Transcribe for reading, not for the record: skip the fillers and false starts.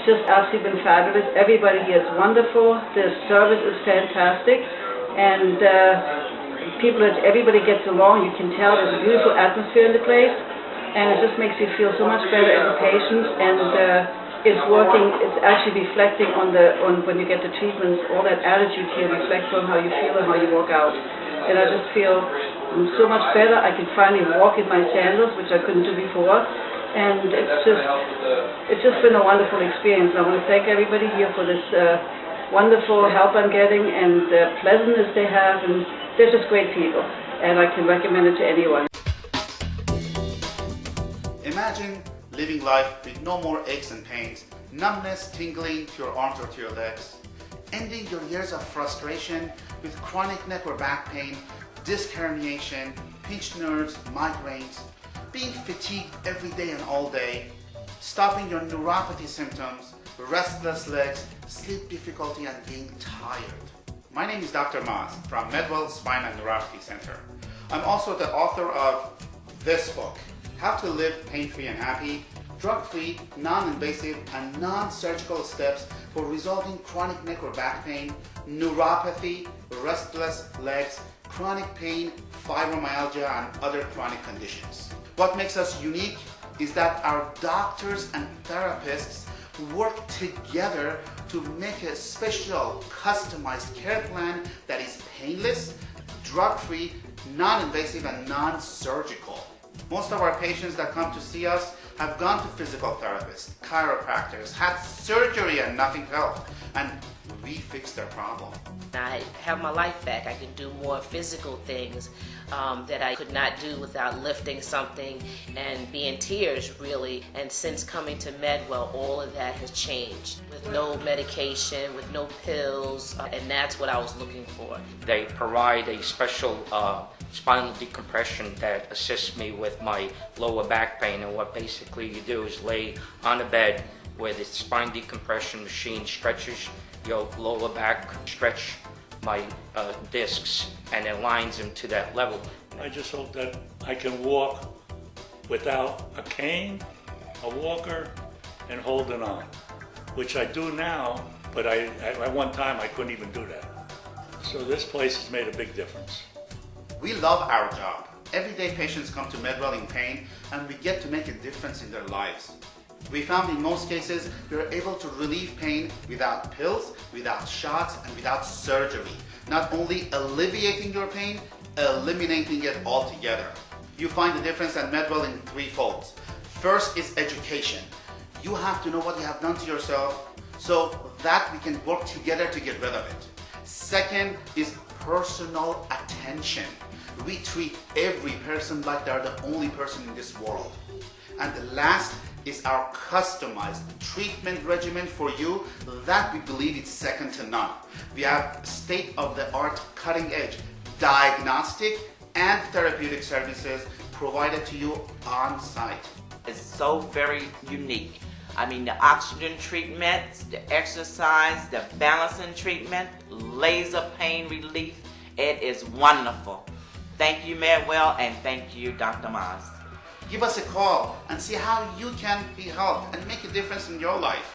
just absolutely been fabulous. Everybody here is wonderful. The service is fantastic, and everybody gets along. You can tell there's a beautiful atmosphere in the place, and it just makes you feel so much better as a patient. And it's working. It's actually reflecting on when you get the treatments. All that attitude here reflects on how you feel and how you walk out. And I just feel so much better. I can finally walk in my sandals, which I couldn't do before. And it's just been a wonderful experience. I want to thank everybody here for this wonderful help I'm getting and the pleasantness they have, and they're just great people, and I can recommend it to anyone. Imagine living life with no more aches and pains, numbness tingling to your arms or to your legs, ending your years of frustration with chronic neck or back pain, disc herniation, pinched nerves, migraines, being fatigued every day and all day, stopping your neuropathy symptoms, restless legs, sleep difficulty, and being tired. My name is Dr. Maz from Medwell Spine and Neuropathy Center. I'm also the author of this book, How to Live Pain-Free and Happy, Drug-Free, Non-Invasive, and Non-Surgical Steps for Resolving Chronic Neck or Back Pain, Neuropathy, Restless Legs, Chronic Pain, Fibromyalgia, and other chronic conditions. What makes us unique is that our doctors and therapists work together to make a special, customized care plan that is painless, drug-free, non-invasive, and non-surgical. Most of our patients that come to see us have gone to physical therapists, chiropractors, had surgery and nothing helped, and we fixed their problem. I have my life back. I can do more physical things that I could not do without lifting something and be in tears, really. And since coming to Medwell, all of that has changed. With no medication, with no pills, and that's what I was looking for. They provide a special spinal decompression that assists me with my lower back pain, and what basically you do is lay on a bed where the spine decompression machine stretches your lower back, stretch my discs, and aligns them to that level. I just hope that I can walk without a cane, a walker, and holding on, which I do now, but at one time I couldn't even do that. So this place has made a big difference. We love our job. Everyday patients come to Medwell in pain, and we get to make a difference in their lives. We found in most cases we are able to relieve pain without pills, without shots, and without surgery. Not only alleviating your pain, eliminating it altogether. You find the difference at Medwell in three folds. First is education. You have to know what you have done to yourself so that we can work together to get rid of it. Second is personal attention. We treat every person like they're the only person in this world. And the last is our customized treatment regimen for you that we believe is second to none. We have state-of-the-art, cutting-edge diagnostic and therapeutic services provided to you on site. It's so very unique. I mean, the oxygen treatments, the exercise, the balancing treatment, laser pain relief, it is wonderful. Thank you, Medwell, and thank you, Dr. Maz. Give us a call and see how you can be helped and make a difference in your life.